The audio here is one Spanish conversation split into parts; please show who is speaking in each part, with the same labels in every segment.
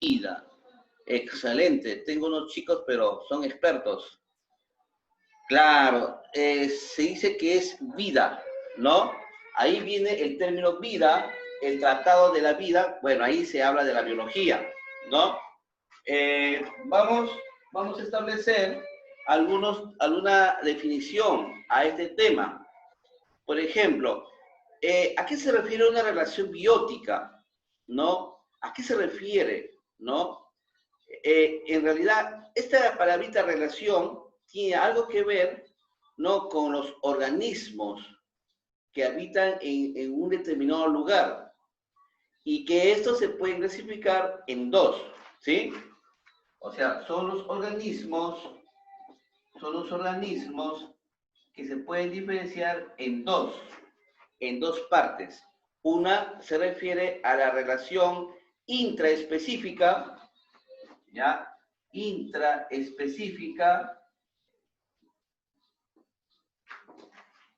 Speaker 1: vida. Excelente. Tengo unos chicos, pero son expertos. Claro, se dice que es vida, ¿no? Ahí viene el término vida, el tratado de la vida. Bueno, ahí se habla de la biología, ¿no? Vamos a establecer alguna definición a este tema. Por ejemplo, ¿a qué se refiere una relación biótica? ¿No? ¿A qué se refiere? ¿No? En realidad, esta palabrita relación tiene algo que ver, ¿no?, con los organismos que habitan en un determinado lugar y que estos se pueden clasificar en dos, ¿sí? O sea, son los organismos que se pueden diferenciar en dos partes. Una se refiere a la relación intraespecífica, ¿ya? Intraespecífica,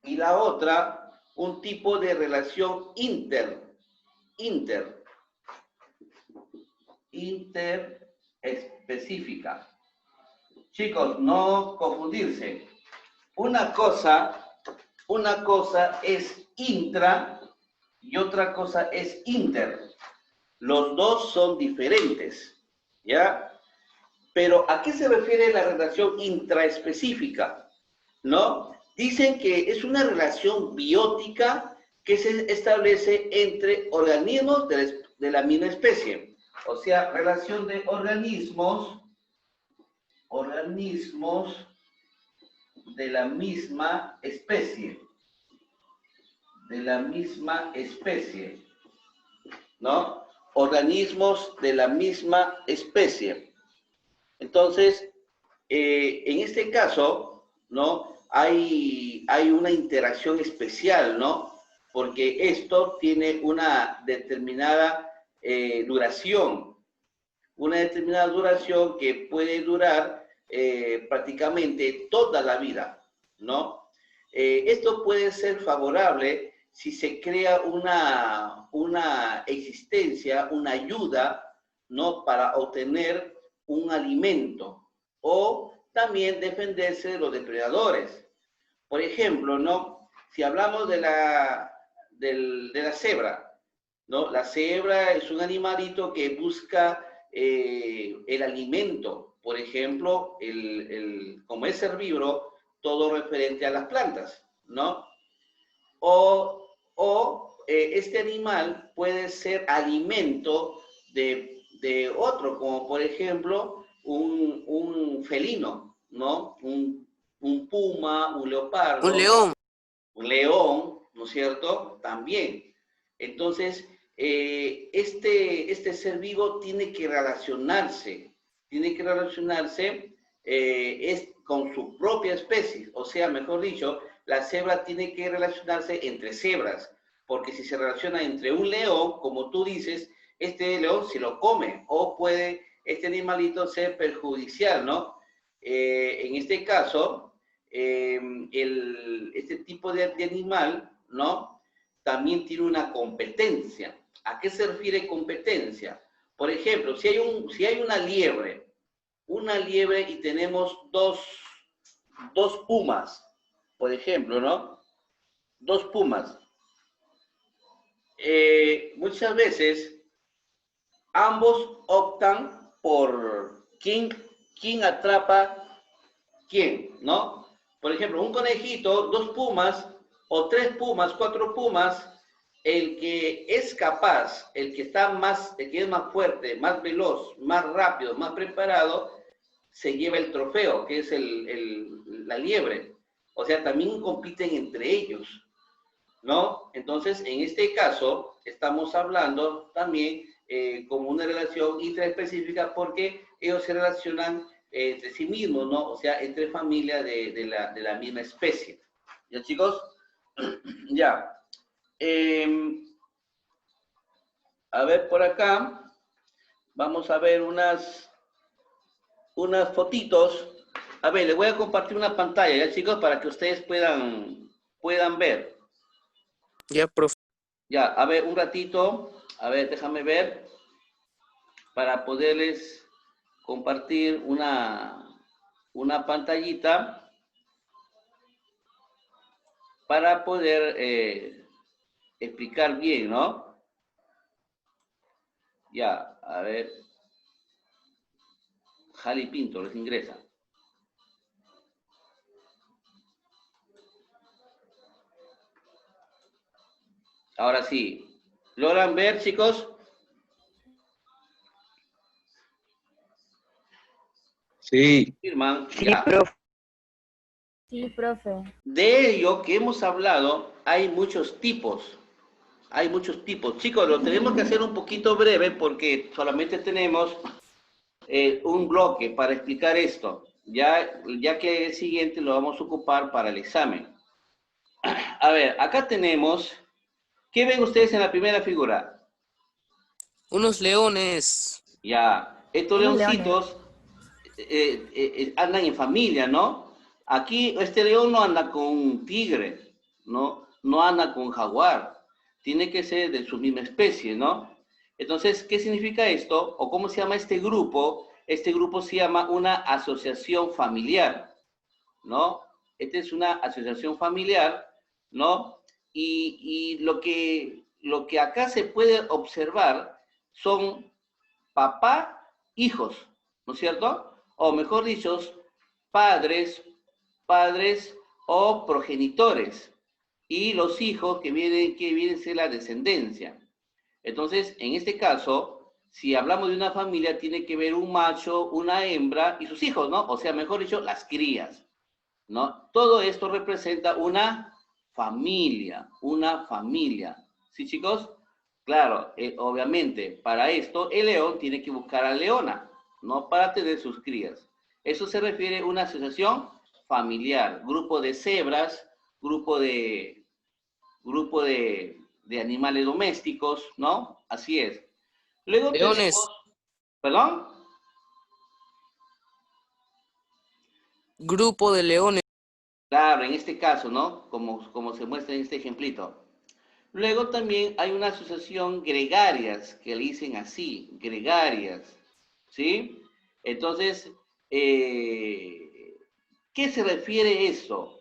Speaker 1: y la otra, un tipo de relación interespecífica. Chicos, no confundirse. Una cosa es intra y otra cosa es inter. Los dos son diferentes, ¿ya? Pero ¿a qué se refiere la relación intraespecífica? ¿No? Dicen que es una relación biótica que se establece entre organismos de la misma especie. O sea, relación de organismos de la misma especie. ¿No? Organismos de la misma especie. Entonces, en este caso, ¿no?, hay una interacción especial, ¿no? Porque esto tiene una determinada duración que puede durar prácticamente toda la vida, ¿no? Esto puede ser favorable si se crea una existencia, una ayuda, ¿no?, para obtener un alimento o también defenderse de los depredadores. Por ejemplo, ¿no?, si hablamos de la cebra, ¿no? La cebra es un animalito que busca el alimento, por ejemplo, como es herbívoro, todo referente a las plantas, ¿no? Este animal puede ser alimento de otro, como por ejemplo un felino, ¿no? Un puma, un
Speaker 2: Un
Speaker 1: leopardo,
Speaker 2: león.
Speaker 1: un león, ¿no es cierto? También. Entonces, este ser vivo tiene que relacionarse con su propia especie, o sea, mejor dicho, la cebra tiene que relacionarse entre cebras, porque si se relaciona entre un león, como tú dices, este león se lo come, o puede este animalito ser perjudicial, ¿no? En este caso, este tipo de animal, ¿no?, también tiene una competencia. ¿A qué se refiere competencia? Por ejemplo, si hay una liebre y tenemos dos pumas, por ejemplo, ¿no? Dos pumas. Muchas veces ambos optan por quién atrapa quién, ¿no? Por ejemplo, un conejito, dos pumas, o tres pumas, cuatro pumas, el que es capaz, el que es más fuerte, más veloz, más rápido, más preparado, se lleva el trofeo, que es la liebre. O sea, también compiten entre ellos, ¿no? Entonces, en este caso, estamos hablando también como una relación intraespecífica porque ellos se relacionan entre sí mismos, ¿no? O sea, entre familias de la misma especie. ¿Ya, chicos? Ya. A ver, por acá, vamos a ver unas fotitos. A ver, les voy a compartir una pantalla, ¿ya, chicos? Para que ustedes puedan ver.
Speaker 2: Ya, profe.
Speaker 1: Ya, a ver, un ratito. A ver, déjame ver. para poderles compartir una pantallita para poder explicar bien, ¿no? Ya, a ver. Jali Pinto les ingresa. Ahora sí. ¿Logran ver, chicos?
Speaker 2: Sí.
Speaker 1: Firman,
Speaker 3: Sí,
Speaker 1: ya.
Speaker 3: profe.
Speaker 4: Sí, profe.
Speaker 1: De ello que hemos hablado, hay muchos tipos. Hay muchos tipos. Chicos, lo tenemos que hacer un poquito breve porque solamente tenemos un bloque para explicar esto. Ya que el siguiente lo vamos a ocupar para el examen. A ver, acá tenemos... ¿Qué ven ustedes en la primera figura?
Speaker 5: Unos leones.
Speaker 1: Ya, estos
Speaker 4: Unos
Speaker 1: leoncitos andan en familia, ¿no? Aquí este león no anda con un tigre, ¿no? No anda con un jaguar. Tiene que ser de su misma especie, ¿no? Entonces, ¿qué significa esto? ¿O cómo se llama este grupo? Este grupo se llama una asociación familiar, ¿no? Esta es una asociación familiar, ¿no? Y lo que acá se puede observar son papá, hijos, ¿no es cierto? O mejor dicho, padres o progenitores, y los hijos que vienen a ser la descendencia. Entonces, en este caso, si hablamos de una familia, tiene que ver un macho, una hembra y sus hijos, ¿no? O sea, mejor dicho, las crías, ¿no? Todo esto representa una familia, ¿sí, chicos? Claro, obviamente, para esto el león tiene que buscar a la leona, no para tener sus crías. Eso se refiere a una asociación familiar, grupo de cebras, grupo de animales domésticos, ¿no? Así es. Luego tenemos,
Speaker 5: Leones.
Speaker 1: ¿perdón?
Speaker 5: Grupo de leones.
Speaker 1: Claro, en este caso, ¿no? Como se muestra en este ejemplito. Luego también hay una asociación gregarias, que le dicen así, gregarias, ¿sí? Entonces, ¿qué se refiere eso?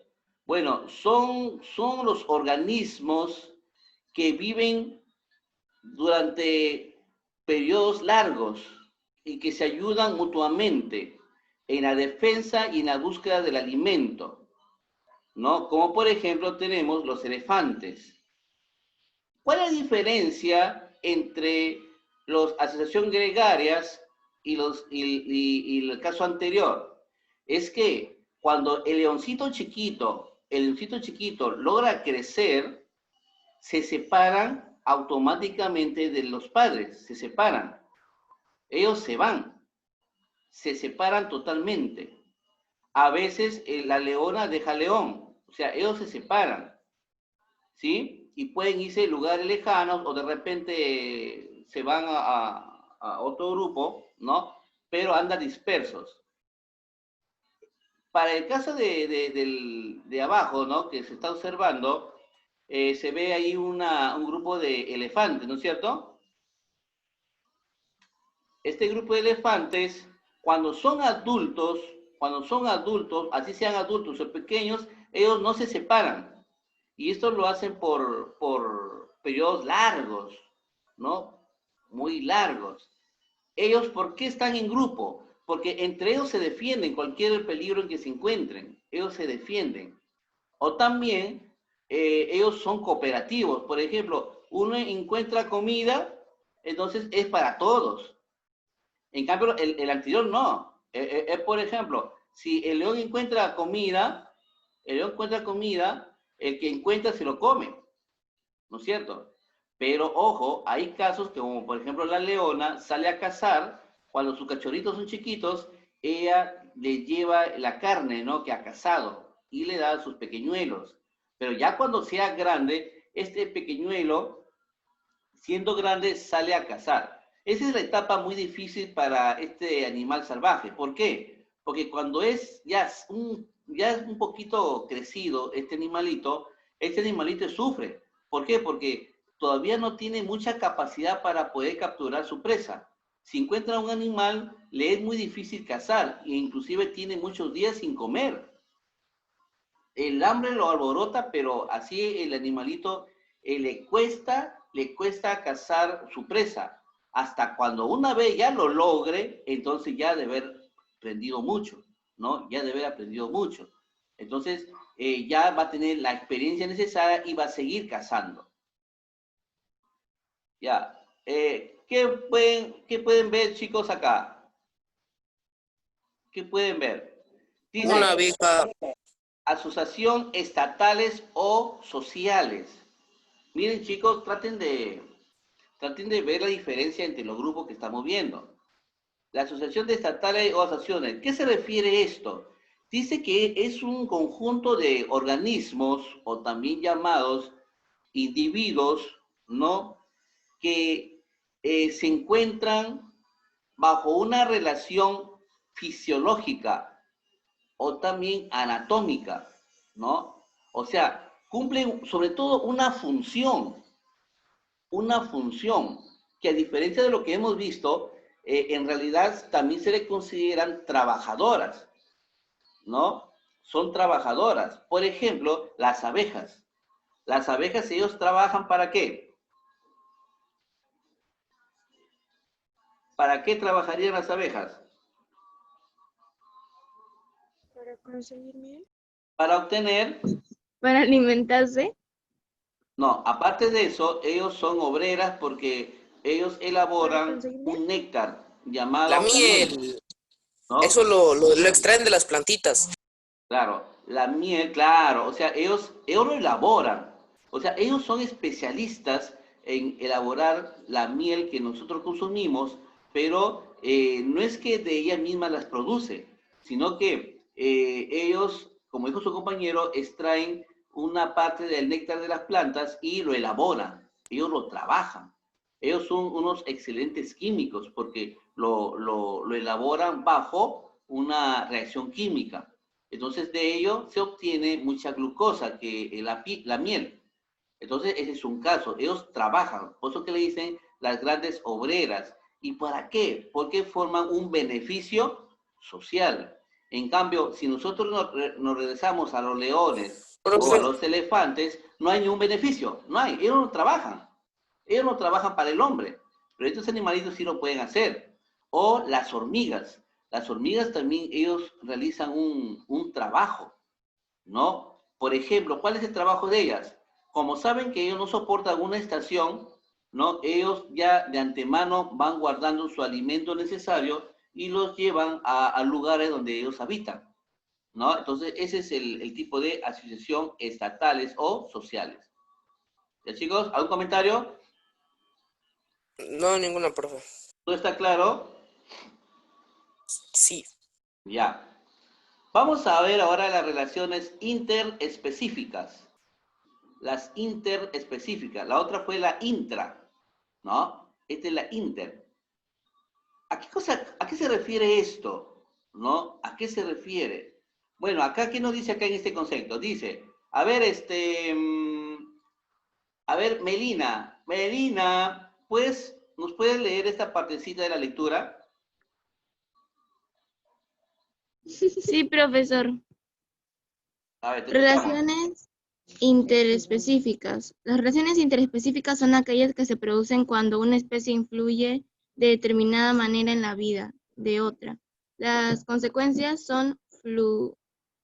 Speaker 1: Bueno, son los organismos que viven durante periodos largos y que se ayudan mutuamente en la defensa y en la búsqueda del alimento, ¿no? Como por ejemplo tenemos los elefantes. ¿Cuál es la diferencia entre las asociaciones gregarias y el caso anterior? Es que cuando el leoncito chiquito logra crecer, se separan automáticamente de los padres, se separan. Ellos se separan totalmente. A veces la leona deja león, o sea, ellos se separan, ¿sí? Y pueden irse a lugares lejanos o de repente se van a otro grupo, ¿no? Pero andan dispersos. Para el caso de abajo, ¿no? Que se está observando, se ve ahí un grupo de elefantes, ¿no es cierto? Este grupo de elefantes, cuando son adultos, así sean adultos o pequeños, ellos no se separan. Y esto lo hacen por periodos largos, ¿no? Muy largos. Ellos, ¿por qué están en grupo? Porque entre ellos se defienden cualquier peligro en que se encuentren. Ellos se defienden. O también, ellos son cooperativos. Por ejemplo, uno encuentra comida, entonces es para todos. En cambio, el anterior no. Por ejemplo, si el león encuentra comida, el que encuentra se lo come, ¿no es cierto? Pero ojo, hay casos que, como por ejemplo la leona sale a cazar, cuando sus cachorritos son chiquitos, ella le lleva la carne, ¿no? Que ha cazado y le da a sus pequeñuelos. Pero ya cuando sea grande, este pequeñuelo, siendo grande, sale a cazar. Esa es la etapa muy difícil para este animal salvaje. ¿Por qué? Porque cuando ya es un poquito crecido este animalito sufre. ¿Por qué? Porque todavía no tiene mucha capacidad para poder capturar su presa. si encuentra un animal, le es muy difícil cazar, e inclusive tiene muchos días sin comer. El hambre lo alborota, pero así el animalito le cuesta cazar su presa. Hasta cuando una vez ya lo logre, entonces ya debe haber aprendido mucho, ¿no? Ya debe haber aprendido mucho. Entonces, ya va a tener la experiencia necesaria y va a seguir cazando. Ya. ¿Qué pueden ver, chicos, acá? ¿Qué pueden ver? Dice,
Speaker 5: Una abeja.
Speaker 1: asociación estatales o sociales. Miren, chicos, traten de ver la diferencia entre los grupos que estamos viendo. La asociación de estatales o asociaciones, ¿qué se refiere esto? Dice que es un conjunto de organismos, o también llamados individuos, ¿no? Que se encuentran bajo una relación fisiológica o también anatómica, ¿no? O sea, cumplen sobre todo una función que a diferencia de lo que hemos visto, en realidad también se le consideran trabajadoras, ¿no? Son trabajadoras. Por ejemplo, las abejas. Las abejas, ellos trabajan ¿para qué? ¿Para qué trabajarían las abejas?
Speaker 4: Para conseguir miel.
Speaker 1: Para obtener,
Speaker 4: Para alimentarse.
Speaker 1: no, aparte de eso, ellos son obreras porque ellos
Speaker 4: Para
Speaker 1: elaboran
Speaker 4: conseguir miel.
Speaker 1: un néctar
Speaker 5: La
Speaker 1: llamado miel,
Speaker 5: miel.
Speaker 1: ¿no?
Speaker 5: Eso lo extraen de las plantitas.
Speaker 1: Claro, la miel, claro, o sea, ellos lo elaboran, o sea, ellos son especialistas en elaborar la miel que nosotros consumimos, pero no es que de ella misma las produce, sino que ellos, como dijo su compañero, extraen una parte del néctar de las plantas y lo elaboran, ellos lo trabajan. Ellos son unos excelentes químicos porque lo elaboran bajo una reacción química. Entonces, de ello se obtiene mucha glucosa, que la miel. Entonces, ese es un caso. Ellos trabajan, por eso que le dicen las grandes obreras. ¿Y para qué? Porque forman un beneficio social. En cambio, si nosotros nos regresamos a los leones o a
Speaker 5: Profe,
Speaker 1: los elefantes, no hay ningún beneficio. No hay. Ellos no trabajan. Ellos no trabajan para el hombre. Pero estos animalitos sí lo pueden hacer. O las hormigas. Las hormigas también, ellos realizan un trabajo, ¿no? Por ejemplo, ¿cuál es el trabajo de ellas? Como saben que ellos no soportan una estación, ¿no? Ellos ya de antemano van guardando su alimento necesario y los llevan a lugares donde ellos habitan, ¿no? Entonces, ese es el tipo de asociación estatales o sociales. ¿Ya, chicos? ¿Algún comentario?
Speaker 5: no, ninguna, profe.
Speaker 1: ¿Todo está claro?
Speaker 5: Sí.
Speaker 1: Ya. Vamos a ver ahora las relaciones interespecíficas. Las interespecíficas. La otra fue la intra, ¿no? Esta es la inter. ¿A qué se refiere esto? ¿No? ¿A qué se refiere? Bueno, acá, ¿qué nos dice acá en este concepto? Dice, a ver, a ver, Melina, pues, ¿nos puedes leer esta partecita de la lectura?
Speaker 4: Sí, profesor.
Speaker 1: A ver, te escuchamos.
Speaker 4: Relaciones interespecíficas. Las relaciones interespecíficas son aquellas que se producen cuando una especie influye de determinada manera en la vida de otra. Las consecuencias son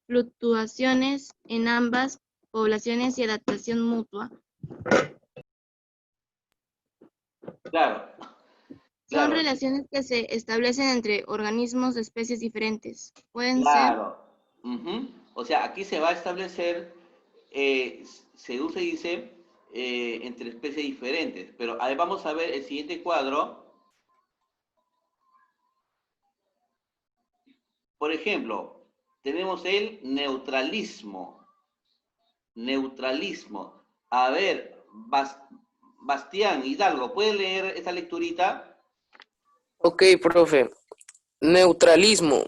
Speaker 4: fluctuaciones en ambas poblaciones y adaptación mutua.
Speaker 1: Claro,
Speaker 4: Son
Speaker 1: claro,
Speaker 4: relaciones que se establecen entre organismos de especies diferentes. Pueden ser.
Speaker 1: claro. Ujú. O sea, aquí se va a establecer, según se dice, entre especies diferentes. Pero ahí vamos a ver el siguiente cuadro. Por ejemplo, tenemos el neutralismo. Neutralismo. A ver, Bastián Hidalgo, ¿puede leer esta lecturita?
Speaker 5: Ok, profe. Neutralismo.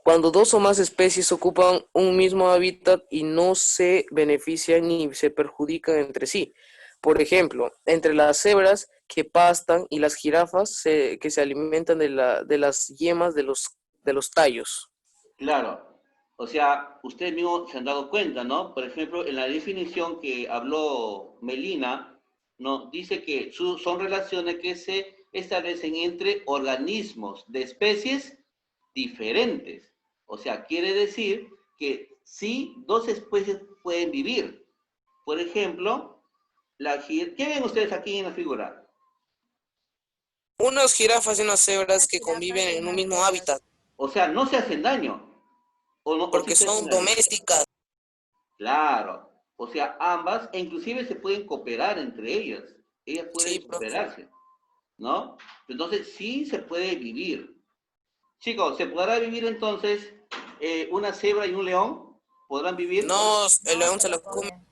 Speaker 5: Cuando dos o más especies ocupan un mismo hábitat y no se benefician ni se perjudican entre sí. Por ejemplo, entre las cebras que pastan y las jirafas que se alimentan de las yemas de los tallos.
Speaker 1: Claro. O sea, ustedes mismos se han dado cuenta, ¿no? Por ejemplo, en la definición que habló Melina, ¿no? Dice que son relaciones que se establecen entre organismos de especies diferentes. O sea, quiere decir que sí, dos especies pueden vivir. Por ejemplo, ¿qué ven ustedes aquí en la figura?
Speaker 5: Unas jirafas y unas cebras que conviven en un mismo hábitat,
Speaker 1: O sea, no se hacen daño. O sí
Speaker 5: porque
Speaker 1: se hacen
Speaker 5: son
Speaker 1: daño.
Speaker 5: domésticas.
Speaker 1: Claro. O sea, ambas, e inclusive se pueden cooperar entre ellas. Ellas
Speaker 5: Sí,
Speaker 1: pueden
Speaker 5: profe.
Speaker 1: cooperarse, ¿no? Entonces, sí se puede vivir. Chicos, ¿se podrá vivir entonces una cebra y un león? ¿Podrán vivir?
Speaker 5: No, el
Speaker 3: No,
Speaker 5: león
Speaker 3: se
Speaker 5: se
Speaker 3: lo
Speaker 5: lo come.
Speaker 3: come.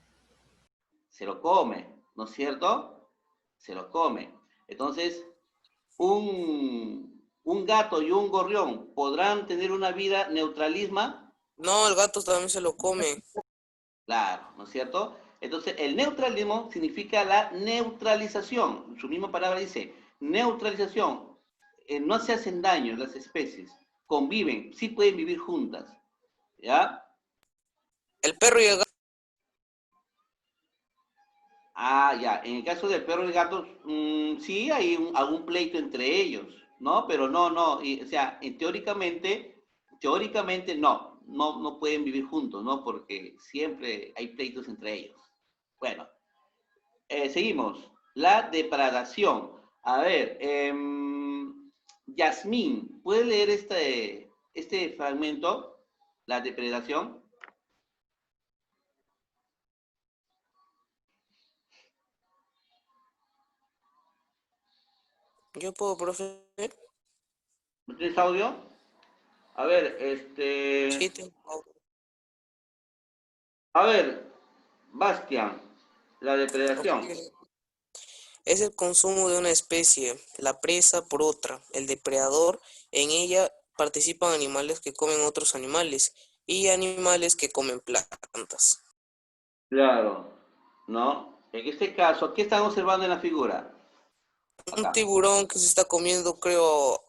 Speaker 1: Se lo come, ¿no es cierto? Se lo come. Entonces, un gato y un gorrión podrán tener una vida neutralisma.
Speaker 5: No, el gato también se lo come.
Speaker 1: Claro, ¿no es cierto? Entonces, el neutralismo significa la neutralización. Su misma palabra dice, neutralización. No se hacen daño las especies, conviven, sí pueden vivir juntas. ¿Ya?
Speaker 5: El perro y el gato.
Speaker 1: Ah, ya. En el caso del perro y el gato, sí hay algún pleito entre ellos, ¿no? Pero no. O sea, teóricamente no pueden vivir juntos, ¿no? Porque siempre hay pleitos entre ellos. Bueno, seguimos. La depredación. A ver, Yasmín, ¿puede leer este fragmento? La depredación.
Speaker 5: Yo puedo, profe.
Speaker 1: ¿No tienes audio? A ver,
Speaker 5: Sí, tengo.
Speaker 1: a ver, Bastian, la
Speaker 5: Ok.
Speaker 1: depredación.
Speaker 5: Es el consumo de una especie, la presa por otra, el depredador. En ella participan animales que comen otros animales y animales que comen plantas.
Speaker 1: Claro, ¿no? En este caso, ¿qué están observando en la figura?
Speaker 5: Un
Speaker 1: Acá.
Speaker 5: tiburón que se está comiendo, creo,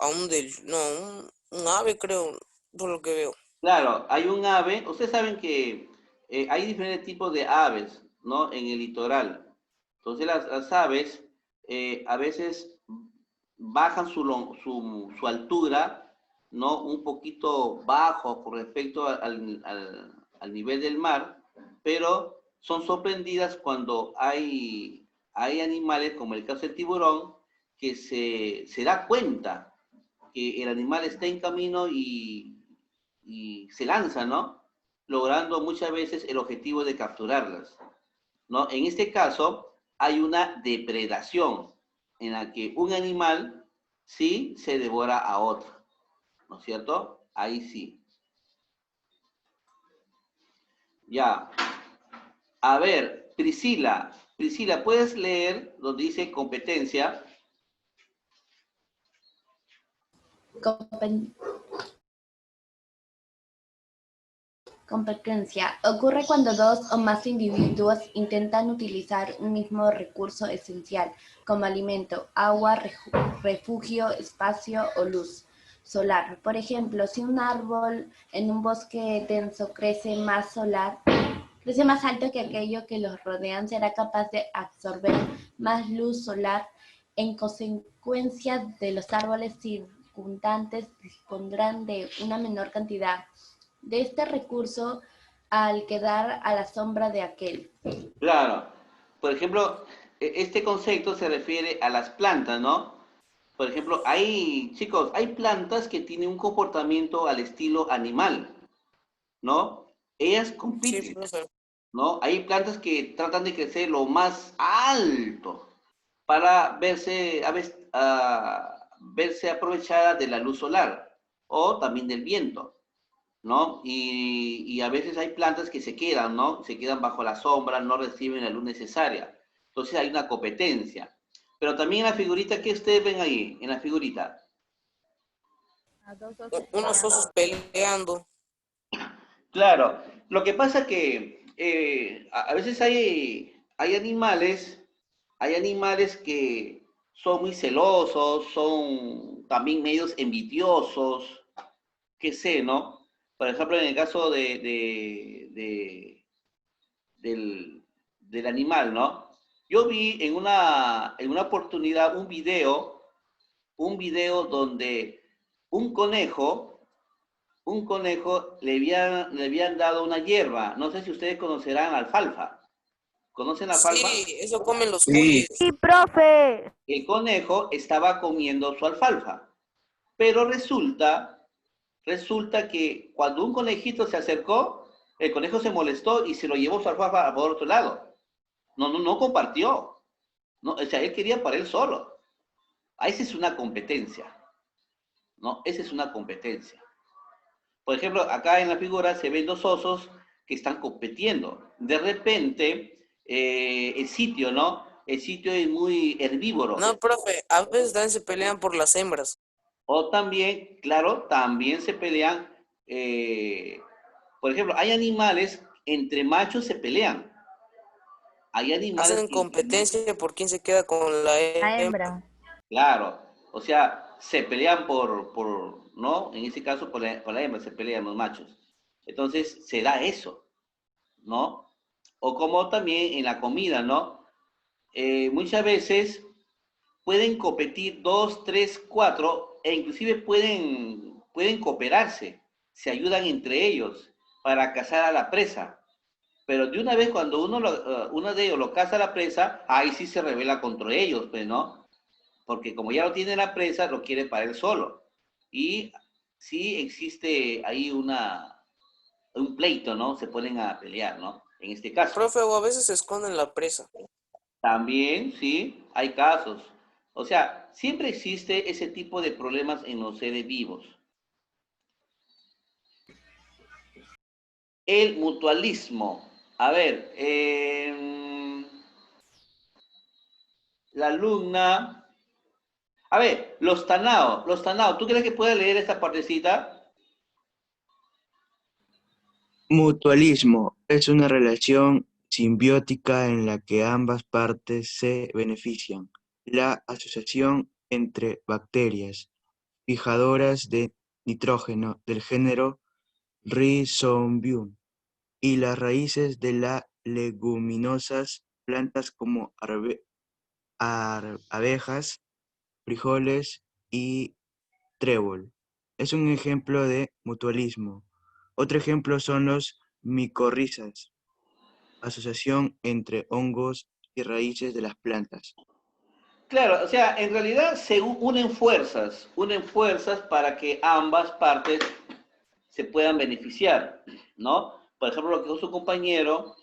Speaker 5: no, un ave, creo, por lo que veo.
Speaker 1: Claro, hay un ave, ustedes saben que hay diferentes tipos de aves, ¿no? En el litoral. Entonces las aves a veces bajan su altura, ¿no? Un poquito bajo con respecto al nivel del mar, pero son sorprendidas cuando hay animales, como el caso del tiburón, que se da cuenta que el animal está en camino y se lanza, ¿no? Logrando muchas veces el objetivo de capturarlas, ¿no? En este caso, hay una depredación en la que un animal sí se devora a otro, ¿no es cierto? Ahí sí. Ya. A ver, Priscila, ¿puedes leer donde dice competencia?
Speaker 3: Compen- Competencia. Ocurre cuando dos o más individuos intentan utilizar un mismo recurso esencial, como alimento, agua, refugio, espacio o luz solar. Por ejemplo, si un árbol en un bosque denso crece más alto que aquello que los rodean, será capaz de absorber más luz solar. En consecuencia de los árboles circundantes dispondrán de una menor cantidad de este recurso al quedar a la sombra de aquel.
Speaker 1: Claro. Por ejemplo, este concepto se refiere a las plantas, ¿no? Por ejemplo, chicos, hay plantas que tienen un comportamiento al estilo animal, ¿no? Ellas
Speaker 5: Sí,
Speaker 1: compiten,
Speaker 5: profe.
Speaker 1: ¿no? Hay plantas que tratan de crecer lo más alto para verse aprovechada de la luz solar o también del viento, ¿no? Y a veces hay plantas que se quedan, ¿no? Se quedan bajo la sombra, no reciben la luz necesaria. Entonces hay una competencia. Pero también en la figurita, ¿qué ustedes ven ahí? En la figurita.
Speaker 3: A dos osos
Speaker 5: Unos osos
Speaker 3: peleando.
Speaker 5: peleando.
Speaker 1: Claro, lo que pasa que a veces hay animales que son muy celosos, son también medios envidiosos, qué sé, ¿no? Por ejemplo, en el caso del animal, ¿no? Yo vi en una oportunidad un video donde un conejo, le habían dado una hierba. No sé si ustedes conocerán alfalfa. ¿Conocen la alfalfa?
Speaker 5: Sí, eso comen los
Speaker 2: Sí,
Speaker 5: cuyes.
Speaker 6: Sí, profe.
Speaker 1: El conejo estaba comiendo su alfalfa, pero resulta que cuando un conejito se acercó, el conejo se molestó y se lo llevó su alfalfa por otro lado. No compartió. No, o sea, él quería para él solo. Esa es una competencia, ¿no? Esa es una competencia. Por ejemplo, acá en la figura se ven dos osos que están compitiendo. De repente, el sitio, ¿no? El sitio es muy herbívoro.
Speaker 5: No, profe, a veces también se pelean por las hembras.
Speaker 1: O también, claro, también se pelean. eh, por ejemplo, hay animales, entre machos se pelean. Hay animales
Speaker 5: Hacen
Speaker 1: que entre machos,
Speaker 5: competencia por quién se queda con la
Speaker 6: La
Speaker 5: hembra.
Speaker 6: hembra.
Speaker 1: claro. O sea, se pelean ¿no? En ese caso, por la hembra se pelean los machos. Entonces, se da eso, ¿no? O como también en la comida, ¿no? Muchas veces pueden competir dos, tres, cuatro, e inclusive pueden cooperarse, se ayudan entre ellos para cazar a la presa. Pero de una vez cuando uno de ellos lo caza a la presa, ahí sí se revela contra ellos, pues, ¿no? Porque como ya lo tiene la presa, lo quiere para él solo. Y sí existe ahí un pleito, ¿no? Se ponen a pelear, ¿no? En este caso.
Speaker 5: Profe, o a veces se esconden la presa.
Speaker 1: También, sí, hay casos. O sea, siempre existe ese tipo de problemas en los seres vivos. El mutualismo. A ver, la alumna. A ver, los Tanao. ¿Tú crees que puede leer esta partecita?
Speaker 2: mutualismo es una relación simbiótica en la que ambas partes se benefician. La asociación entre bacterias fijadoras de nitrógeno del género Rhizombium y las raíces de las leguminosas plantas como abejas, frijoles y trébol. Es un ejemplo de mutualismo. Otro ejemplo son los micorrizas, asociación entre hongos y raíces de las plantas.
Speaker 1: Claro, o sea, en realidad se unen fuerzas para que ambas partes se puedan beneficiar, ¿no? Por ejemplo, lo que dijo su compañero,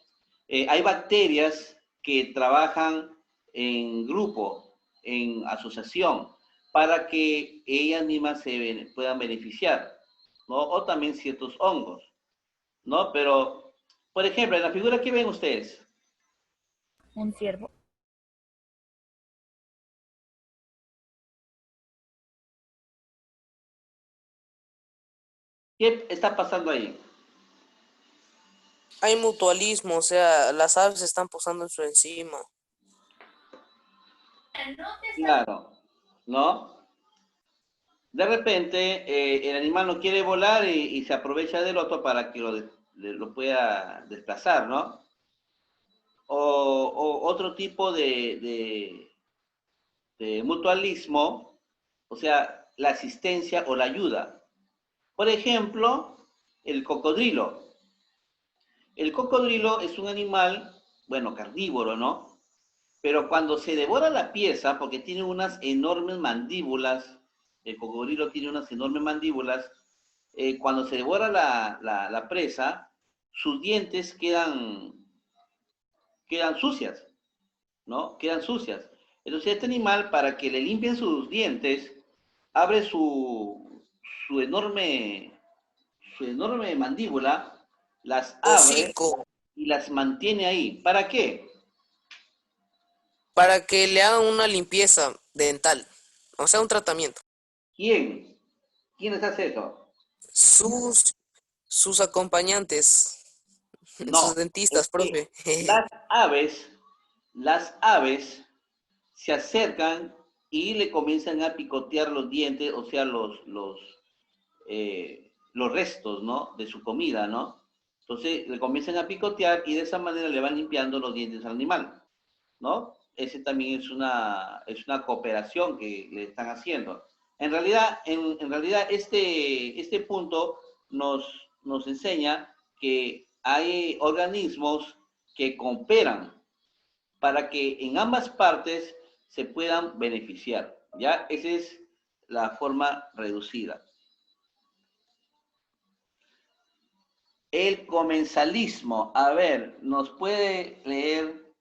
Speaker 1: hay bacterias que trabajan en grupo, en asociación, para que ellas mismas puedan beneficiar, ¿no? O también ciertos hongos, ¿no? Pero, por ejemplo, en la figura que ven ustedes,
Speaker 6: Un ciervo.
Speaker 1: ¿qué está pasando ahí?
Speaker 5: Hay mutualismo, o sea, las aves están posando en su encima.
Speaker 1: Claro, ¿no? De repente, el animal no quiere volar y se aprovecha del otro para que lo pueda desplazar, ¿no? O otro tipo de mutualismo, o sea, la asistencia o la ayuda. Por ejemplo, el cocodrilo. El cocodrilo es un animal, bueno, carnívoro, ¿no? Pero cuando se devora la pieza, porque tiene unas enormes mandíbulas, el cocodrilo tiene unas enormes mandíbulas, cuando se devora la presa, sus dientes quedan sucias, ¿no? Quedan sucias. Entonces este animal, para que le limpien sus dientes, abre su enorme, su enorme mandíbula, las abre
Speaker 5: Hocico,
Speaker 1: y las mantiene ahí. ¿Para qué?
Speaker 5: para que le hagan una limpieza dental, o sea, un tratamiento.
Speaker 1: ¿Quién? ¿Quién les hace eso?
Speaker 5: Sus, sus acompañantes, sus
Speaker 1: No, es
Speaker 5: dentistas,
Speaker 1: que
Speaker 5: profe.
Speaker 1: las aves, las aves se acercan y le comienzan a picotear los dientes, o sea, los restos, ¿no? De su comida, ¿no? Entonces le comienzan a picotear y de esa manera le van limpiando los dientes al animal, ¿no? Ese también es una cooperación que le están haciendo. En realidad este punto nos enseña que hay organismos que cooperan para que en ambas partes se puedan beneficiar, ¿ya? Esa es la forma reducida. El comensalismo. A ver, ¿nos puede leer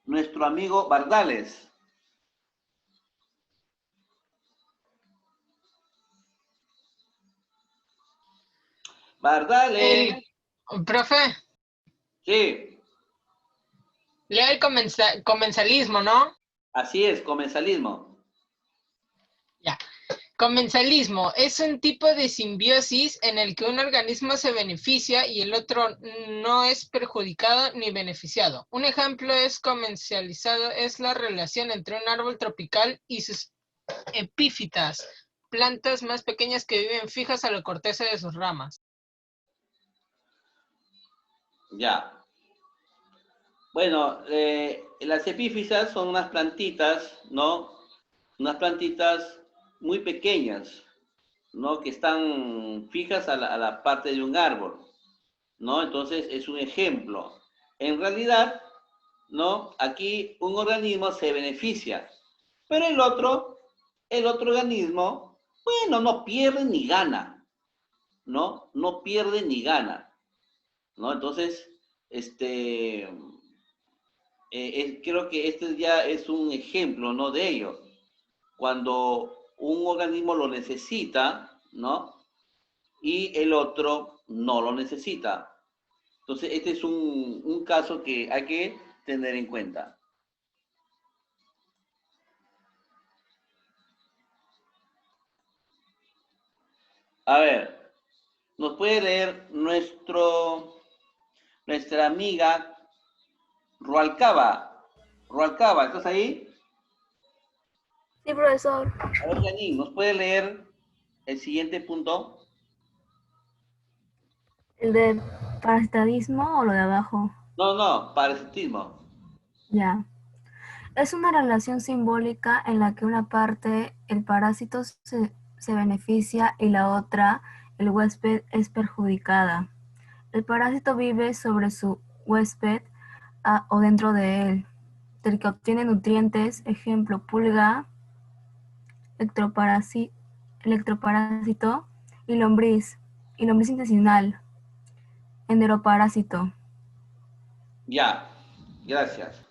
Speaker 1: nuestro amigo Bardales? Bardales.
Speaker 7: Profe,
Speaker 1: Sí,
Speaker 7: lea el comensalismo, ¿no?
Speaker 1: así es, comensalismo.
Speaker 7: Ya. Comensalismo es un tipo de simbiosis en el que un organismo se beneficia y el otro no es perjudicado ni beneficiado. Un ejemplo es comensalizado es la relación entre un árbol tropical y sus epífitas, plantas más pequeñas que viven fijas a la corteza de sus ramas.
Speaker 1: Ya. Bueno, las epífitas son unas plantitas, ¿no? Unas plantitas muy pequeñas, ¿no? Que están fijas a la parte de un árbol, ¿no? Entonces es un ejemplo. En realidad, ¿no? Aquí un organismo se beneficia, pero el otro organismo, bueno, no pierde ni gana, ¿no? No pierde ni gana, ¿no? Entonces, creo que este ya es un ejemplo, ¿no? De ello. Cuando un organismo lo necesita, ¿no? Y el otro no lo necesita. Entonces, este es un caso que hay que tener en cuenta. A ver, nos puede leer nuestra amiga Rualcaba. Rualcaba, ¿estás ahí?
Speaker 6: Sí, profesor.
Speaker 1: A ver, Janine, ¿nos puede leer el siguiente punto?
Speaker 6: ¿El de parasitarismo o lo de abajo?
Speaker 1: No, parasitismo.
Speaker 6: Ya. Es una relación simbólica en la que una parte, el parásito, se beneficia y la otra, el huésped, es perjudicada. El parásito vive sobre su huésped o dentro de él, del que obtiene nutrientes, ejemplo, pulga, electroparásito y lombriz intestinal, enteroparásito.
Speaker 1: Ya, gracias.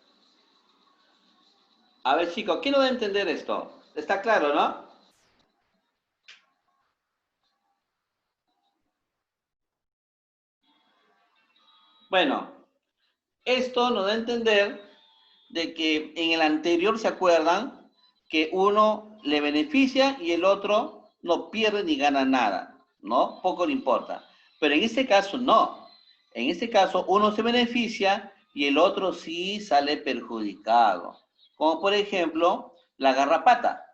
Speaker 1: A ver, chicos, ¿quién no va a entender esto? Está claro, ¿no? Bueno, esto nos da a entender de que en el anterior se acuerdan que uno le beneficia y el otro no pierde ni gana nada, ¿no? Poco le importa. Pero en este caso no. En este caso uno se beneficia y el otro sí sale perjudicado. Como por ejemplo la garrapata.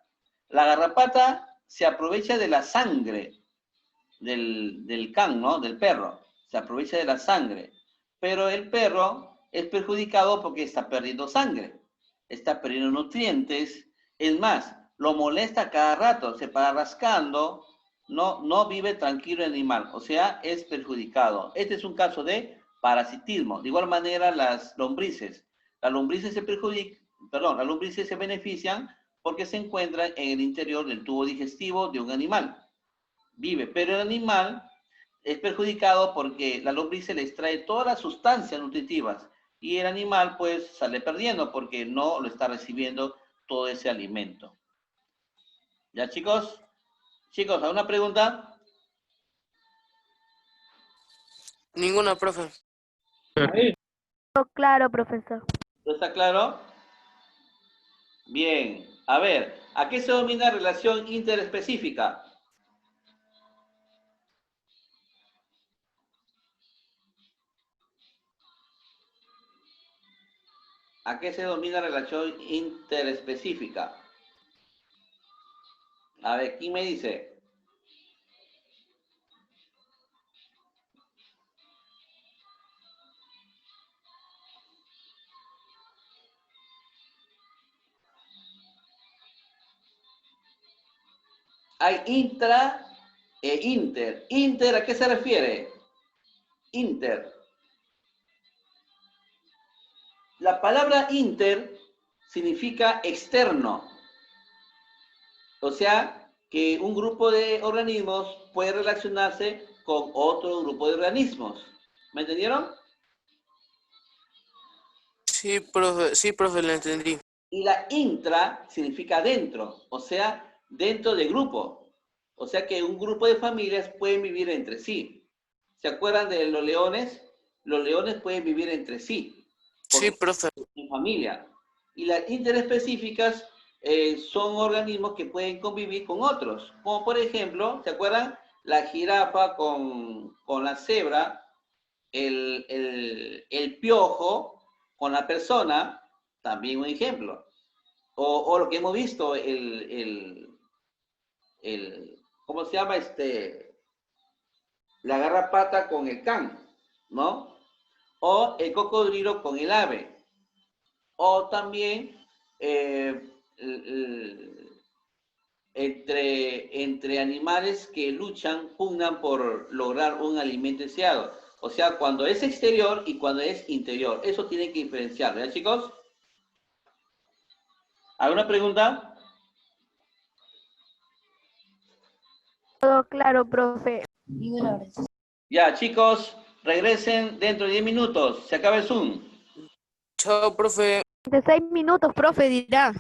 Speaker 1: La garrapata se aprovecha de la sangre del can, ¿no? Del perro. Se aprovecha de la sangre. Pero el perro es perjudicado porque está perdiendo sangre, está perdiendo nutrientes. Es más, lo molesta cada rato, se para rascando, no vive tranquilo el animal, o sea, es perjudicado. Este es un caso de parasitismo. De igual manera, las lombrices se perjudican, perdón, las lombrices se benefician porque se encuentran en el interior del tubo digestivo de un animal. Vive, pero el animal es perjudicado porque la lombriz se le extrae todas las sustancias nutritivas y el animal pues sale perdiendo porque no lo está recibiendo todo ese alimento. ¿Ya, chicos? Chicos, ¿alguna pregunta?
Speaker 5: Ninguna, profe.
Speaker 6: Claro, profesor.
Speaker 1: ¿Está claro? Bien. A ver, ¿a qué se denomina relación interespecífica? ¿A qué se denomina relación interespecífica? A ver, ¿quién me dice? Hay intra e inter. Inter, ¿a qué se refiere? Inter. La palabra inter significa externo. O sea, que un grupo de organismos puede relacionarse con otro grupo de organismos. ¿Me entendieron?
Speaker 5: Sí, profe, lo entendí.
Speaker 1: Y la intra significa dentro, o sea, dentro del grupo. O sea que un grupo de familias pueden vivir entre sí. ¿Se acuerdan de los leones? Los leones pueden vivir entre sí.
Speaker 5: Sí, profe.
Speaker 1: En familia. Y las interespecíficas son organismos que pueden convivir con otros. Como por ejemplo, ¿se acuerdan? La jirafa con la cebra, el piojo con la persona, también un ejemplo. O lo que hemos visto, ¿cómo se llama? La garrapata con el can, ¿no? O el cocodrilo con el ave. O también entre animales que luchan, pugnan por lograr un alimento deseado. O sea, cuando es exterior y cuando es interior. Eso tiene que diferenciar, ¿verdad, chicos? ¿Alguna pregunta?
Speaker 8: Todo claro, profe.
Speaker 3: Ninguna gracias.
Speaker 1: Ya, chicos, regresen dentro de 10 minutos. Se acaba el Zoom.
Speaker 5: Chao, profe.
Speaker 8: De 6 minutos, profe, dirá.